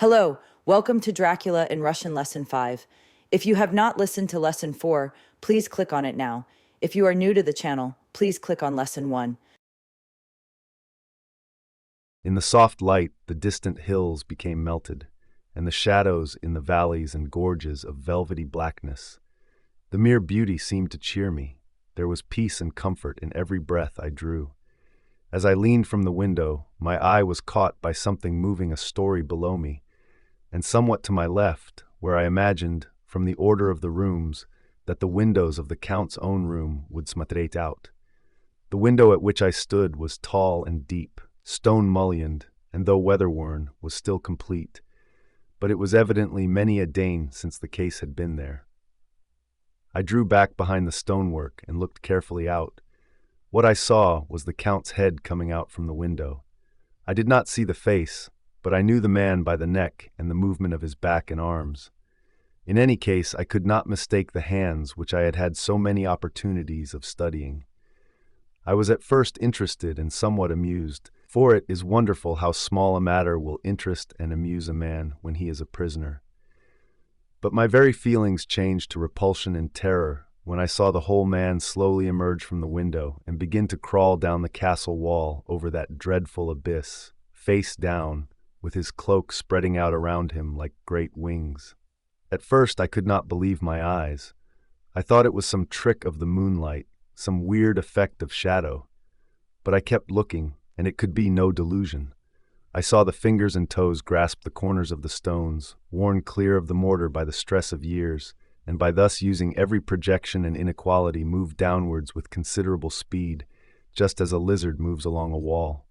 Hello, welcome to Dracula in Russian Lesson 5. If you have not listened to Lesson 4, please click on it now. If you are new to the channel, please click on Lesson 1. In the soft light, the distant hills became melted, and the shadows in the valleys and gorges of velvety blackness. The mere beauty seemed to cheer me. There was peace and comfort in every breath I drew. As I leaned from the window, my eye was caught by something moving a story below me, and somewhat to my left, where I imagined, from the order of the rooms, that the windows of the Count's own room would смотреть out. The window at which I stood was tall and deep, stone-mullioned, and though weather-worn, was still complete, but it was evidently many a dane since the case had been there. I drew back behind the stonework and looked carefully out. What I saw was the Count's head coming out from the window. I did not see the face, but I knew the man by the neck and the movement of his back and arms. In any case, I could not mistake the hands which I had had so many opportunities of studying. I was at first interested and somewhat amused, for it is wonderful how small a matter will interest and amuse a man when he is a prisoner. But my very feelings changed to repulsion and terror when I saw the whole man slowly emerge from the window and begin to crawl down the castle wall over that dreadful abyss, face down, with his cloak spreading out around him like great wings. At first I could not believe my eyes. I thought it was some trick of the moonlight, some weird effect of shadow. But I kept looking, and it could be no delusion. I saw the fingers and toes grasp the corners of the stones, worn clear of the mortar by the stress of years, and by thus using every projection and inequality move downwards with considerable speed, just as a lizard moves along a wall.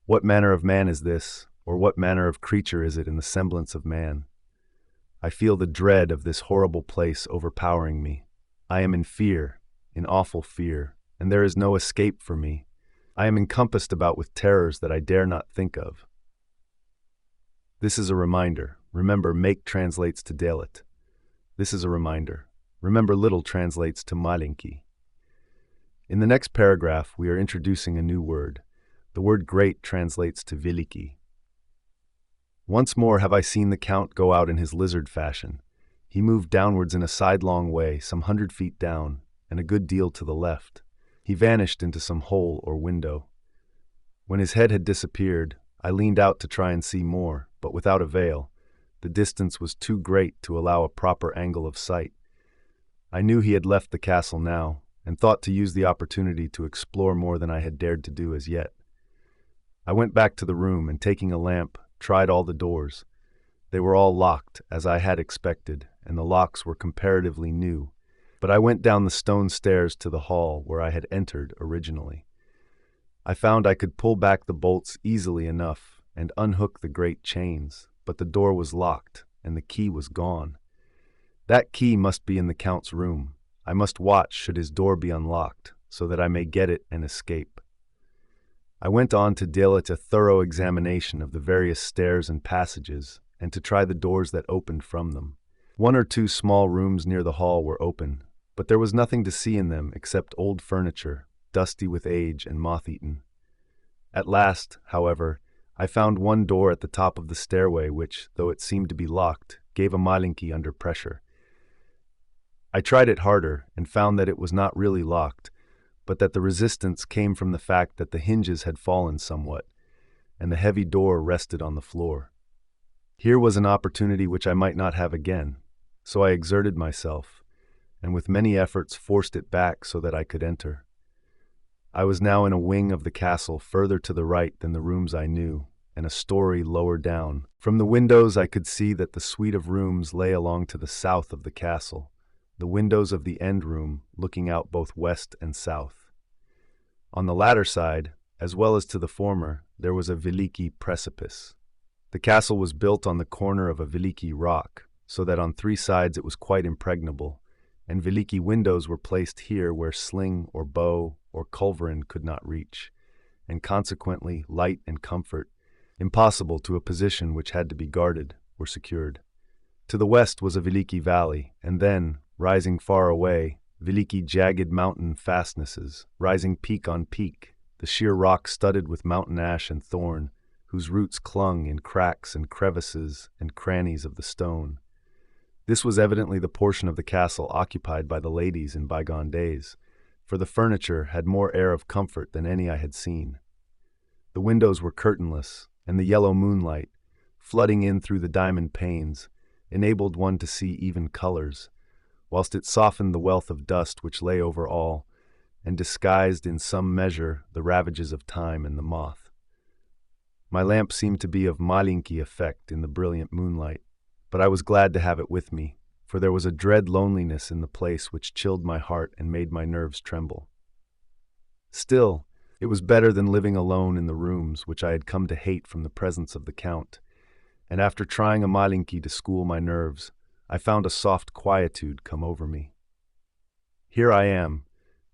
What manner of man is this, or what manner of creature is it in the semblance of man? I feel the dread of this horrible place overpowering me. I am in fear, in awful fear, and there is no escape for me. I am encompassed about with terrors that I dare not think of. This is a reminder. Remember, make translates to delit. This is a reminder. Remember, little translates to malinki. In the next paragraph, we are introducing a new word. The word great translates to veliki. Once more have I seen the Count go out in his lizard fashion. He moved downwards in a sidelong way, some 100 feet down, and a good deal to the left. He vanished into some hole or window. When his head had disappeared, I leaned out to try and see more, but without avail. The distance was too great to allow a proper angle of sight. I knew he had left the castle now, and thought to use the opportunity to explore more than I had dared to do as yet. I went back to the room and, taking a lamp, tried all the doors. They were all locked, as I had expected, and the locks were comparatively new. But I went down the stone stairs to the hall where I had entered originally. I found I could pull back the bolts easily enough and unhook the great chains, but the door was locked and the key was gone. That key must be in the Count's room. I must watch should his door be unlocked, so that I may get it and escape. I went on to delit a thorough examination of the various stairs and passages, and to try the doors that opened from them. One or two small rooms near the hall were open, but there was nothing to see in them except old furniture, dusty with age and moth-eaten. At last, however, I found one door at the top of the stairway which, though it seemed to be locked, gave a malinki under pressure. I tried it harder and found that it was not really locked, but that the resistance came from the fact that the hinges had fallen somewhat, and the heavy door rested on the floor. Here was an opportunity which I might not have again, so I exerted myself, and with many efforts forced it back so that I could enter. I was now in a wing of the castle further to the right than the rooms I knew, and a story lower down. From the windows I could see that the suite of rooms lay along to the south of the castle, the windows of the end room looking out both west and south. On the latter side, as well as to the former, there was a veliki precipice. The castle was built on the corner of a veliki rock, so that on 3 sides it was quite impregnable, and veliki windows were placed here where sling or bow or culverin could not reach, and consequently light and comfort, impossible to a position which had to be guarded, were secured. To the west was a veliki valley, and then, rising far away, veliki jagged mountain fastnesses, rising peak on peak, the sheer rock studded with mountain ash and thorn, whose roots clung in cracks and crevices and crannies of the stone. This was evidently the portion of the castle occupied by the ladies in bygone days, for the furniture had more air of comfort than any I had seen. The windows were curtainless, and the yellow moonlight, flooding in through the diamond panes, enabled one to see even colors, whilst it softened the wealth of dust which lay over all, and disguised in some measure the ravages of time and the moth. My lamp seemed to be of Malinki effect in the brilliant moonlight, but I was glad to have it with me, for there was a dread loneliness in the place which chilled my heart and made my nerves tremble. Still, it was better than living alone in the rooms which I had come to hate from the presence of the Count, and after trying a Malinki to school my nerves, I found a soft quietude come over me. Here I am,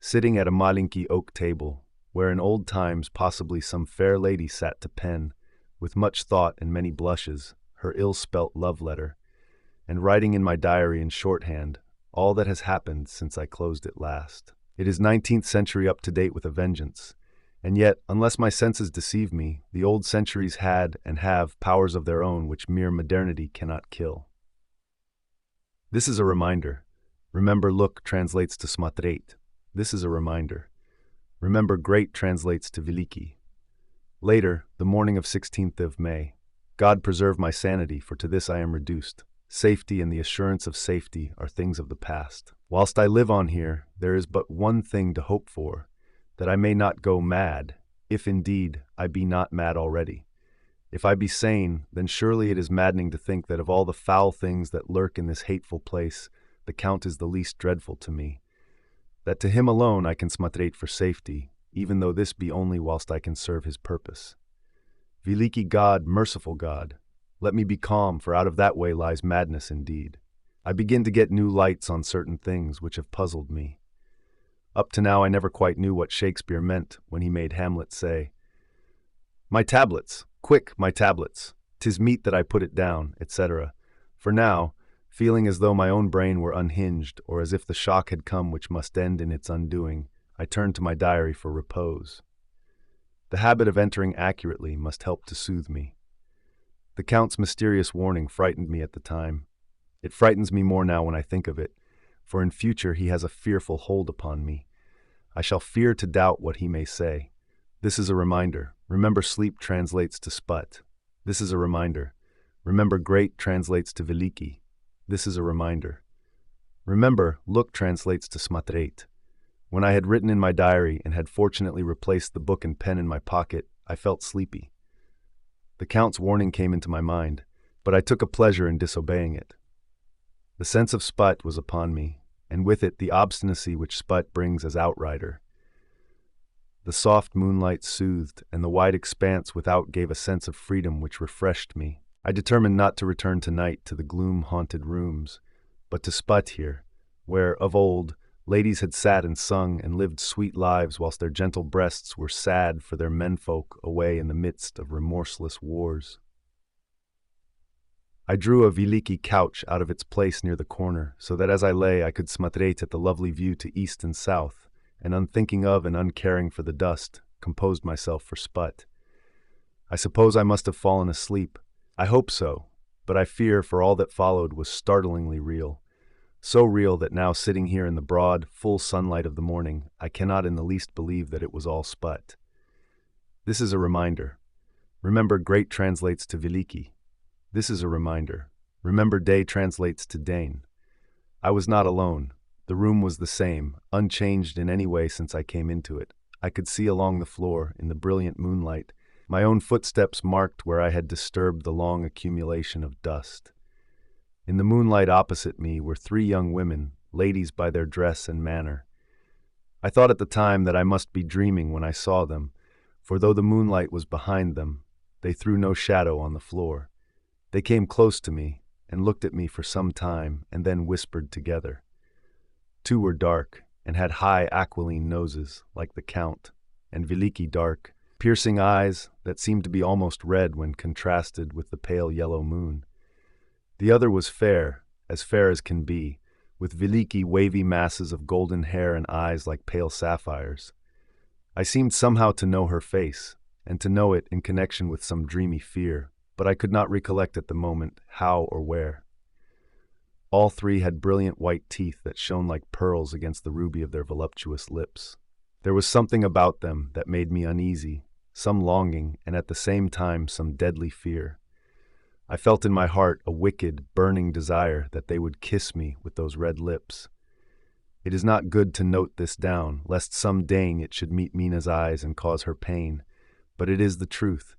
sitting at a Malinki oak table, where in old times possibly some fair lady sat to pen, with much thought and many blushes, her ill-spelt love letter, and writing in my diary in shorthand all that has happened since I closed it last. It is 19th century up to date with a vengeance, and yet, unless my senses deceive me, the old centuries had and have powers of their own which mere modernity cannot kill. This is a reminder. Remember look translates to smatret. This is a reminder. Remember great translates to veliki. Later, the morning of 16th of May. God preserve my sanity, for to this I am reduced. Safety and the assurance of safety are things of the past. Whilst I live on here, there is but one thing to hope for, that I may not go mad, if indeed I be not mad already. If I be sane, then surely it is maddening to think that of all the foul things that lurk in this hateful place, the Count is the least dreadful to me. That to him alone I can smatret for safety, even though this be only whilst I can serve his purpose. Veliki God, merciful God, let me be calm, for out of that way lies madness indeed. I begin to get new lights on certain things which have puzzled me. Up to now I never quite knew what Shakespeare meant when he made Hamlet say, "My tablets, quick, my tablets, 'tis meet that I put it down," etc. For now, feeling as though my own brain were unhinged, or as if the shock had come which must end in its undoing, I turned to my diary for repose. The habit of entering accurately must help to soothe me. The Count's mysterious warning frightened me at the time. It frightens me more now when I think of it, for in future he has a fearful hold upon me. I shall fear to doubt what he may say. This is a reminder. Remember sleep translates to sput. This is a reminder. Remember great translates to veliki. This is a reminder. Remember look translates to smatret. When I had written in my diary and had fortunately replaced the book and pen in my pocket, I felt sleepy. The Count's warning came into my mind, but I took a pleasure in disobeying it. The sense of sput was upon me, and with it the obstinacy which sput brings as outrider. The soft moonlight soothed, and the wide expanse without gave a sense of freedom which refreshed me. I determined not to return tonight to the gloom-haunted rooms, but to sput here, where, of old, ladies had sat and sung and lived sweet lives whilst their gentle breasts were sad for their menfolk away in the midst of remorseless wars. I drew a veliki couch out of its place near the corner, so that as I lay I could smatret at the lovely view to east and south, and unthinking of and uncaring for the dust, composed myself for sput. I suppose I must have fallen asleep. I hope so, but I fear for all that followed was startlingly real. So real that now sitting here in the broad, full sunlight of the morning, I cannot in the least believe that it was all sput. This is a reminder. Remember great translates to veliki. This is a reminder. Remember day translates to dane. I was not alone. The room was the same, unchanged in any way since I came into it. I could see along the floor, in the brilliant moonlight, my own footsteps marked where I had disturbed the long accumulation of dust. In the moonlight opposite me were 3 young women, ladies by their dress and manner. I thought at the time that I must be dreaming when I saw them, for though the moonlight was behind them, they threw no shadow on the floor. They came close to me and looked at me for some time and then whispered together. 2 were dark and had high aquiline noses, like the Count, and veliki dark, piercing eyes that seemed to be almost red when contrasted with the pale yellow moon. The other was fair as can be, with veliki wavy masses of golden hair and eyes like pale sapphires. I seemed somehow to know her face, and to know it in connection with some dreamy fear, but I could not recollect at the moment how or where. All three had brilliant white teeth that shone like pearls against the ruby of their voluptuous lips. There was something about them that made me uneasy, some longing, and at the same time some deadly fear. I felt in my heart a wicked, burning desire that they would kiss me with those red lips. It is not good to note this down, lest some daying it should meet Mina's eyes and cause her pain, but it is the truth.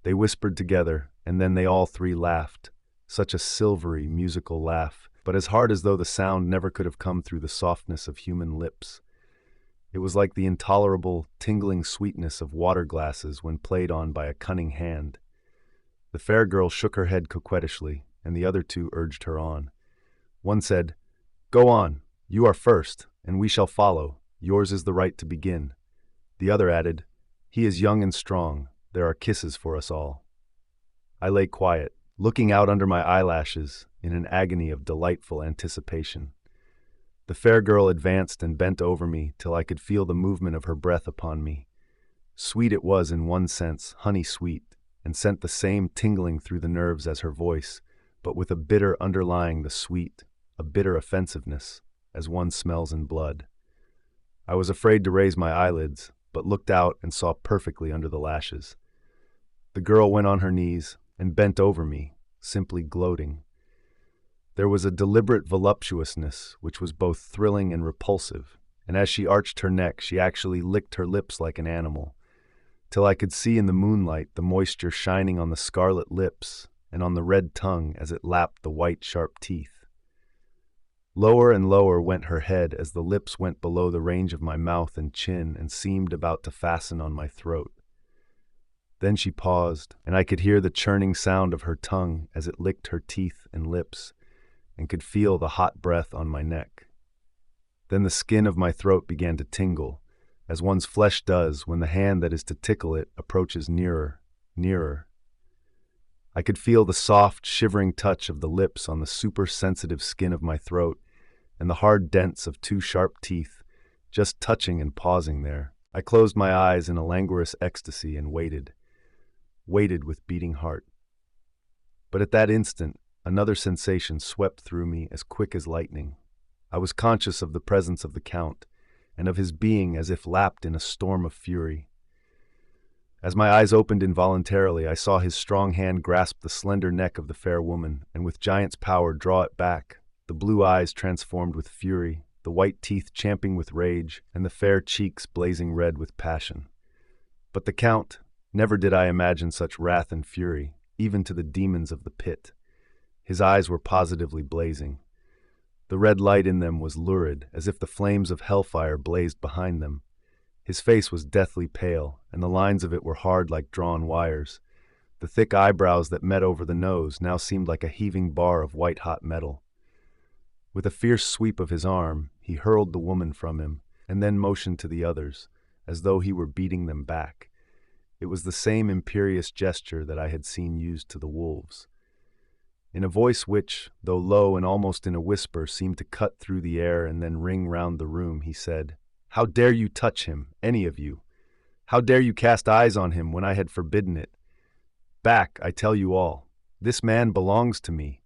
They whispered together, and then they all three laughed, such a silvery, musical laugh, but as hard as though the sound never could have come through the softness of human lips. It was like the intolerable, tingling sweetness of water glasses when played on by a cunning hand. The fair girl shook her head coquettishly, and the other two urged her on. One said, "Go on, you are first, and we shall follow. Yours is the right to begin." The other added, "He is young and strong. There are kisses for us all." I lay quiet, looking out under my eyelashes in an agony of delightful anticipation. The fair girl advanced and bent over me till I could feel the movement of her breath upon me. Sweet it was in one sense, honey sweet, and sent the same tingling through the nerves as her voice, but with a bitter underlying the sweet, a bitter offensiveness, as one smells in blood. I was afraid to raise my eyelids, but looked out and saw perfectly under the lashes. The girl went on her knees and bent over me, simply gloating. There was a deliberate voluptuousness which was both thrilling and repulsive, and as she arched her neck she actually licked her lips like an animal, till I could see in the moonlight the moisture shining on the scarlet lips and on the red tongue as it lapped the white sharp teeth. Lower and lower went her head as the lips went below the range of my mouth and chin and seemed about to fasten on my throat. Then she paused, and I could hear the churning sound of her tongue as it licked her teeth and lips, and could feel the hot breath on my neck. Then the skin of my throat began to tingle, as one's flesh does when the hand that is to tickle it approaches nearer, nearer. I could feel the soft, shivering touch of the lips on the super-sensitive skin of my throat, and the hard dents of two sharp teeth, just touching and pausing there. I closed my eyes in a languorous ecstasy and waited with beating heart. But at that instant, another sensation swept through me as quick as lightning. I was conscious of the presence of the Count, and of his being as if lapped in a storm of fury. As my eyes opened involuntarily, I saw his strong hand grasp the slender neck of the fair woman, and with giant's power draw it back, the blue eyes transformed with fury, the white teeth champing with rage, and the fair cheeks blazing red with passion. But the Count, never did I imagine such wrath and fury, even to the demons of the pit. His eyes were positively blazing. The red light in them was lurid, as if the flames of hellfire blazed behind them. His face was deathly pale, and the lines of it were hard like drawn wires. The thick eyebrows that met over the nose now seemed like a heaving bar of white-hot metal. With a fierce sweep of his arm, he hurled the woman from him, and then motioned to the others, as though he were beating them back. It was the same imperious gesture that I had seen used to the wolves. In a voice which, though low and almost in a whisper, seemed to cut through the air and then ring round the room, he said, "How dare you touch him, any of you? How dare you cast eyes on him when I had forbidden it? Back, I tell you all. This man belongs to me.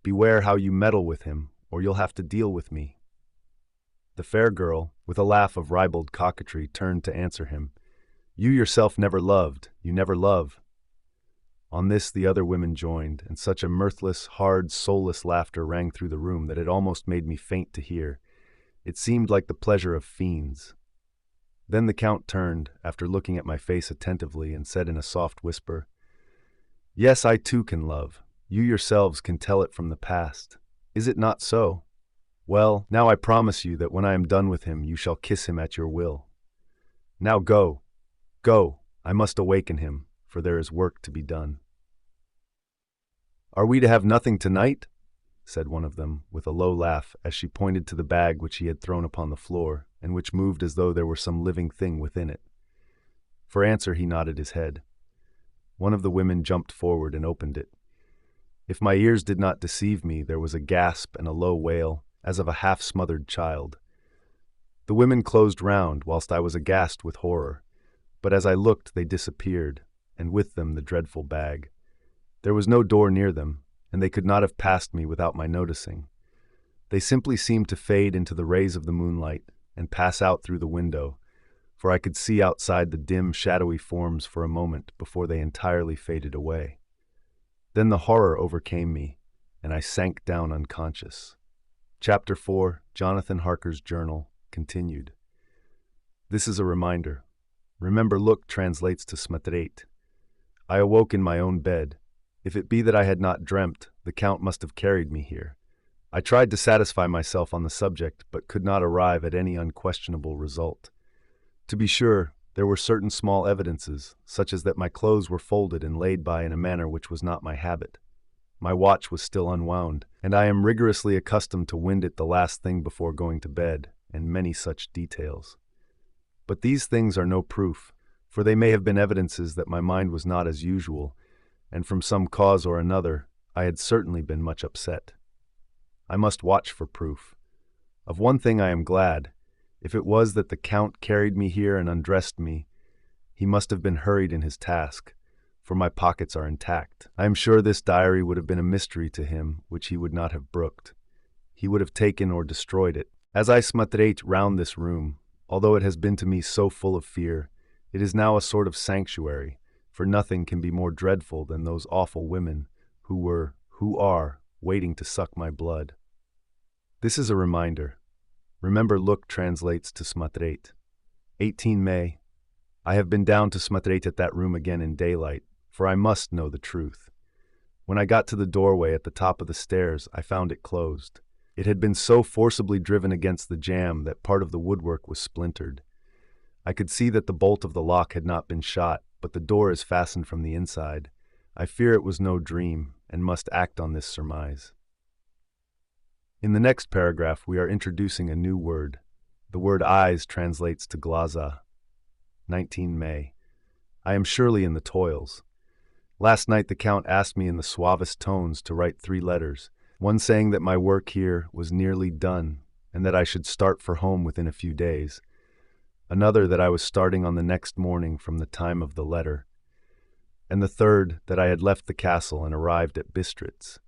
Beware how you meddle with him, or you'll have to deal with me." The fair girl, with a laugh of ribald coquetry, turned to answer him. "You yourself never loved, you never love." On this the other women joined, and such a mirthless, hard, soulless laughter rang through the room that it almost made me faint to hear. It seemed like the pleasure of fiends. Then the Count turned, after looking at my face attentively, and said in a soft whisper, "Yes, I too can love. You yourselves can tell it from the past. Is it not so? Well, now I promise you that when I am done with him, you shall kiss him at your will. Now go, go, I must awaken him, for there is work to be done." "Are we to have nothing tonight?" said one of them, with a low laugh, as she pointed to the bag which he had thrown upon the floor, and which moved as though there were some living thing within it. For answer he nodded his head. One of the women jumped forward and opened it. If my ears did not deceive me, there was a gasp and a low wail, as of a half-smothered child. The women closed round, whilst I was aghast with horror. but as I looked, they disappeared, and with them the dreadful bag. There was no door near them, and they could not have passed me without my noticing. They simply seemed to fade into the rays of the moonlight and pass out through the window, for I could see outside the dim, shadowy forms for a moment before they entirely faded away. Then the horror overcame me, and I sank down unconscious. Chapter 4, Jonathan Harker's Journal, continued. This is a reminder. Remember, look translates to smatret. I awoke in my own bed. If it be that I had not dreamt, the Count must have carried me here. I tried to satisfy myself on the subject, but could not arrive at any unquestionable result. To be sure, there were certain small evidences, such as that my clothes were folded and laid by in a manner which was not my habit. My watch was still unwound, and I am rigorously accustomed to wind it the last thing before going to bed, and many such details. But these things are no proof, for they may have been evidences that my mind was not as usual, and from some cause or another, I had certainly been much upset. I must watch for proof. Of one thing I am glad. If it was that the Count carried me here and undressed me, he must have been hurried in his task, for my pockets are intact. I am sure this diary would have been a mystery to him which he would not have brooked. He would have taken or destroyed it. As I smatret round this room, although it has been to me so full of fear, it is now a sort of sanctuary, for nothing can be more dreadful than those awful women who are, waiting to suck my blood. This is a reminder. Remember, look translates to smatret. 18 May. I have been down to smatret at that room again in daylight, for I must know the truth. When I got to the doorway at the top of the stairs, I found it closed. It had been so forcibly driven against the jamb that part of the woodwork was splintered. I could see that the bolt of the lock had not been shot, but the door is fastened from the inside. I fear it was no dream, and must act on this surmise. In the next paragraph, we are introducing a new word. The word eyes translates to glaza. 19 May. I am surely in the toils. Last night the Count asked me in the suavest tones to write 3 letters, one saying that my work here was nearly done, and that I should start for home within a few days. Another that I was starting on the next morning from the time of the letter, and the third that I had left the castle and arrived at Bistritz.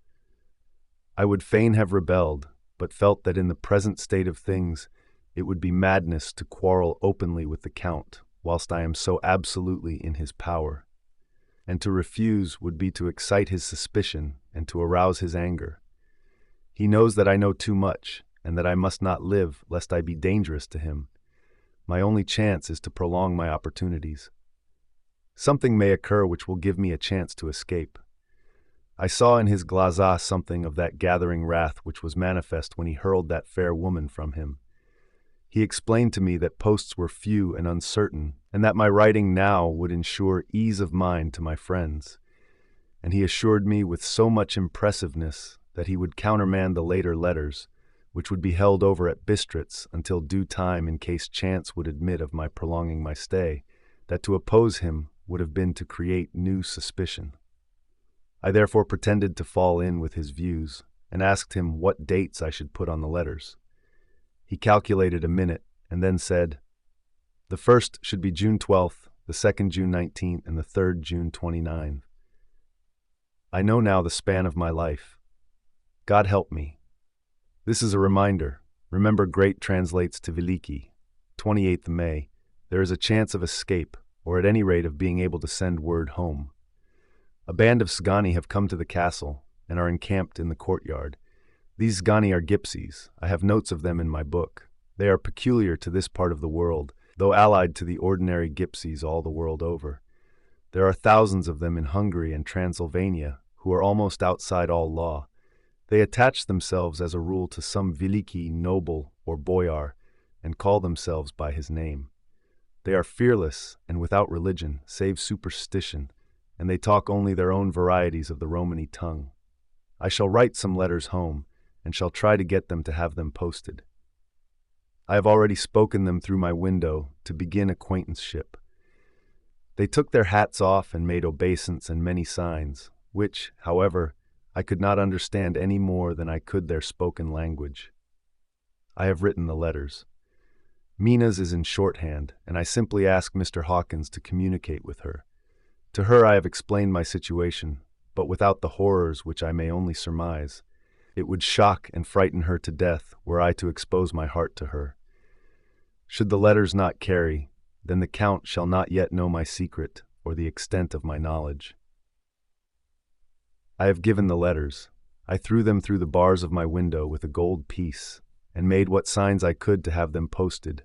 I would fain have rebelled, but felt that in the present state of things it would be madness to quarrel openly with the Count whilst I am so absolutely in his power, and to refuse would be to excite his suspicion and to arouse his anger. He knows that I know too much, and that I must not live lest I be dangerous to him. My only chance is to prolong my opportunities. Something may occur which will give me a chance to escape. I saw in his glaza something of that gathering wrath which was manifest when he hurled that fair woman from him. He explained to me that posts were few and uncertain, and that my writing now would ensure ease of mind to my friends. And he assured me with so much impressiveness that he would countermand the later letters, which would be held over at Bistritz until due time in case chance would admit of my prolonging my stay, that to oppose him would have been to create new suspicion. I therefore pretended to fall in with his views, and asked him what dates I should put on the letters. He calculated a minute, and then said, "The first should be June 12th, the second June 19th, and the third June 29th. I know now the span of my life. God help me. This is a reminder. Remember, great translates to veliki. 28th May. There is a chance of escape, or at any rate of being able to send word home. A band of Sgani have come to the castle, and are encamped in the courtyard. These Sgani are gypsies. I have notes of them in my book. They are peculiar to this part of the world, though allied to the ordinary gypsies all the world over. There are thousands of them in Hungary and Transylvania, who are almost outside all law. They attach themselves as a rule to some veliki noble or boyar, and call themselves by his name. They are fearless and without religion, save superstition, and they talk only their own varieties of the Romany tongue. I shall write some letters home, and shall try to get them to have them posted. I have already spoken them through my window to begin acquaintanceship. They took their hats off and made obeisance and many signs, which, however, I could not understand any more than I could their spoken language. I have written the letters. Mina's is in shorthand, and I simply ask Mr. Hawkins to communicate with her. To her I have explained my situation, but without the horrors which I may only surmise. It would shock and frighten her to death were I to expose my heart to her. Should the letters not carry, then the Count shall not yet know my secret or the extent of my knowledge. I have given the letters. I threw them through the bars of my window with a gold piece, and made what signs I could to have them posted.